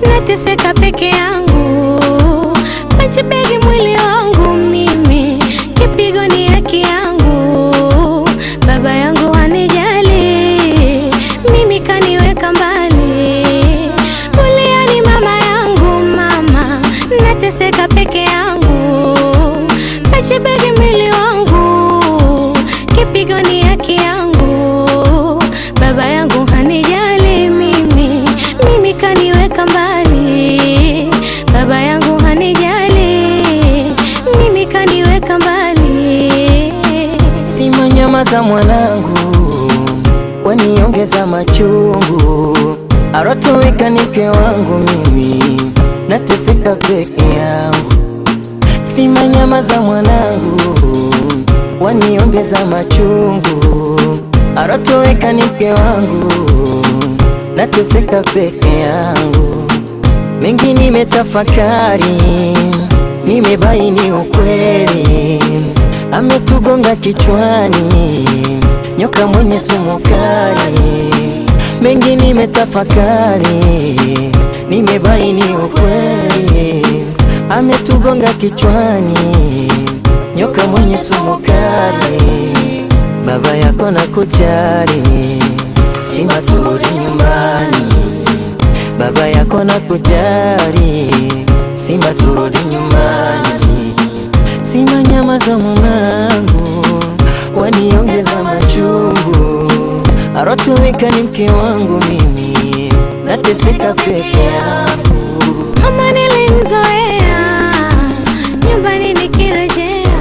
Nateseka peke yangu, pachibegi mwili wangu mimi, kipigo ni haki yangu. Baba yangu wanijali, mimi kaniweka mbali. Kulia ni mama yangu, mama, nateseka peke yangu, pachibegi mwili wangu, kipigo ni haki yangu. Baba yangu hanijali mimi kaniweka mbali. Baba yangu hanijali, mimi kaniweka mbali. Sima nyama za mwanangu, waniongeza machungu. Arotoweka ni mke wangu, mimi nateseka peke yangu. Sima nyama za mwanangu, waniongeza machungu. Arotoweka ni mke wangu, nateseka peke yangu. Mengi nimetafakari, nimebaini ukweli. Ametugonga kichwani, nyoka mwenye sumu kali. Mengi nimetafakari, nimebaini ukweli. Ametugonga kichwani, nyoka mwenye sumu kali. Baba yako na kujali, Sima turudi nyumbani. Baba yako na kujali, Sima turudi nyumbani. Sima nyama za mwanangu, waniongeza machungu. Arotoweka ni mke wangu, mimi nateseka peke yangu. Mama nilimzoea, nyumbani nikirejea,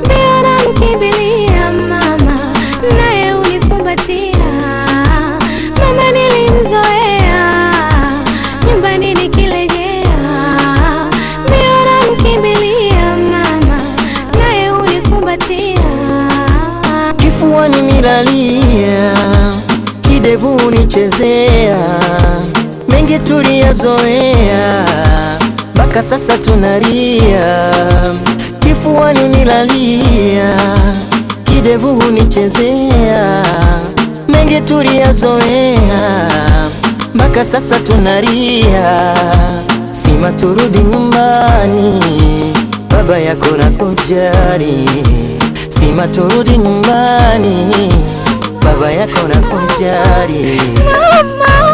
mbio namkimbilia mama, naye unikumbatia. Mama nilimzoea, nyumbani nikirejea, mbio namkimbilia mama, naye unikumbatia. Kifuani nilalia, kidevu unichezea. Mengi tuliyazoea, mpaka sasa tunalia. Kifuani nilalia, kidevu unichezea. Mengi tuliyazoea, mpaka sasa tunalia. Sima turudi nyumbani, baba yako na kujali. Sima turudi nyumbani, baba yako na kujali. Mama.